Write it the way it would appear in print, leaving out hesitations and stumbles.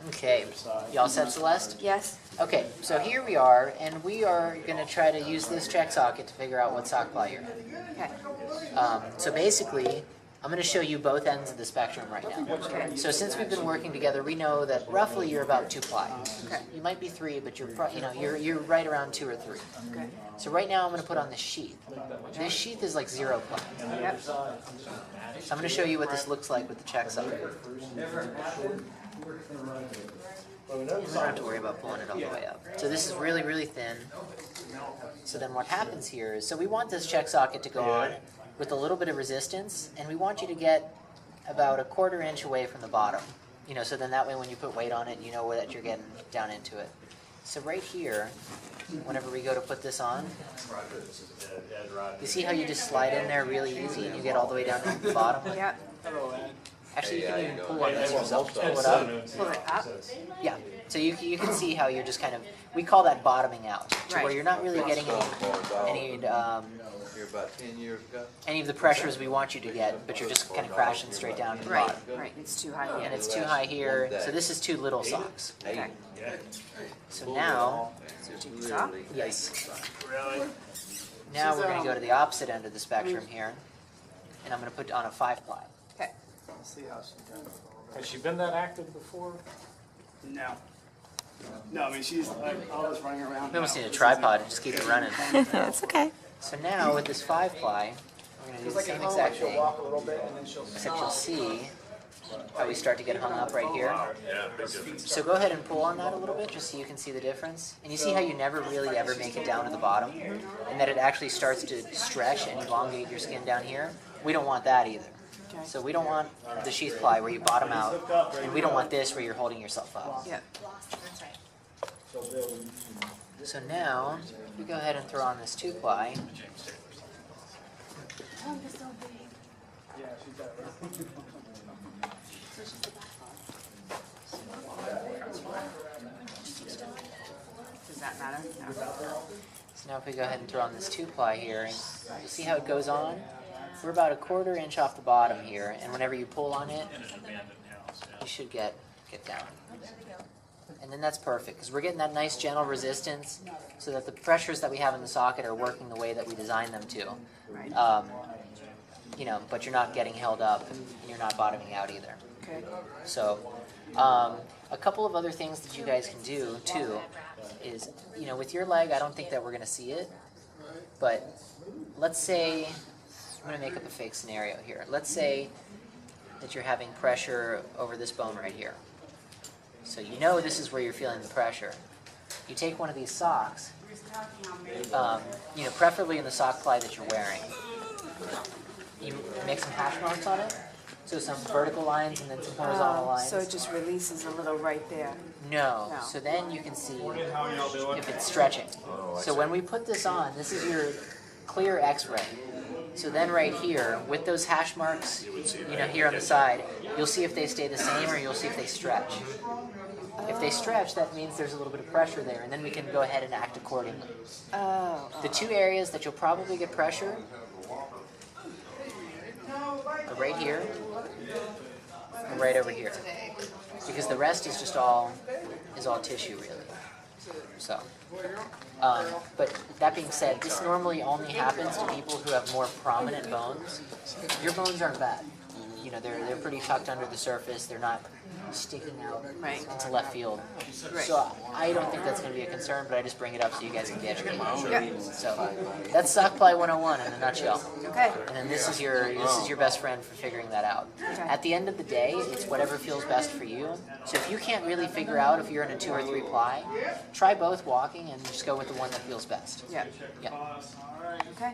Okay, y'all set, Celeste? Yes. Okay, so here we are, and we are going to try to use this check socket to figure out what sock ply you're in. Okay. So basically, I'm going to show you both ends of the spectrum right now. Okay. So since we've been working together, we know that roughly you're about 2 ply. Okay. You might be 3, but you're right around 2 or 3. Okay. So right now I'm going to put on this sheath. This sheath is like 0 ply. Yep. So I'm going to show you what this looks like with the check socket. You don't have to worry about pulling it all the way up. So this is really, really thin. So then what happens here is, so we want this check socket to go on with a little bit of resistance, and we want you to get about 1/4 inch away from the bottom. So then that way when you put weight on it, you know that you're getting down into it. So right here, whenever we go to put this on, you see how you just slide in there really easy and you get all the way down to the bottom? Yep. Actually, you can even pull on this yourself. Pull it up. Pull it up. Yeah. So you can see how you're just kind of, we call that bottoming out, to where Right. you're not really getting any of the pressures we want you to get, but you're just kind of crashing straight down to the Right. bottom. Right. It's too high. And it's too high here, so this is too little socks. Okay. So now, Take this off. yes. Now we're going to go to the opposite end of the spectrum here, and I'm going to put on a 5 ply. Okay. See how she does. Has she been that active before? No. No, I mean, she's like always running around. We almost need a tripod and just keep it running. That's okay. So now with this 5 ply, we're going to do the same exact thing, Walk a little bit and then she'll. except you'll see how we start to get hung up right here. So go ahead and pull on that a little bit just so you can see the difference. And you see how you never really ever make it down to the bottom, and that it actually starts to stretch and elongate your skin down here? We don't want that either. So we don't want the sheath ply where you bottom out, and we don't want this where you're holding yourself up. Yep. So now, we go ahead and throw on this 2 ply. Yeah, she's got it. Does that matter? No. So now if we go ahead and throw on this 2 ply here, and you see how it goes on? We're about 1/4 inch off the bottom here, and whenever you pull on it, you should get down. And then that's perfect, because we're getting that nice gentle resistance so that the pressures that we have in the socket are working the way that we designed them to. But you're not getting held up, and you're not bottoming out either. Okay. So, a couple of other things that you guys can do too is, with your leg, I don't think that we're going to see it, but let's say, I'm going to make up a fake scenario here. Let's say that you're having pressure over this bone right here. So this is where you're feeling the pressure. You take one of these socks, preferably in the sock ply that you're wearing. You make some hash marks on it, so some vertical lines and then some horizontal lines. So it just releases a little right there. No. No. So then you can see if it's stretching. So when we put this on, this is your clear X-ray. So then right here, with those hash marks, here on the side, you'll see if they stay the same or you'll see if they stretch. If they stretch, that means there's a little bit of pressure there, and then we can go ahead and act accordingly. The 2 areas that you'll probably get pressure are right here and right over here, because the rest is just all tissue really. So, but that being said, this normally only happens to people who have more prominent bones. Your bones aren't bad. They're pretty tucked under the surface. They're not sticking out into left field. So I don't think that's going to be a concern, but I just bring it up so you guys can be educated. Yep. So that's sock ply 101 in a nutshell. Okay. And then this is your best friend for figuring that out. Okay. At the end of the day, it's whatever feels best for you. So if you can't really figure out if you're in a 2 or 3 ply, try both walking and just go with the one that feels best. Yeah. Yeah. Okay.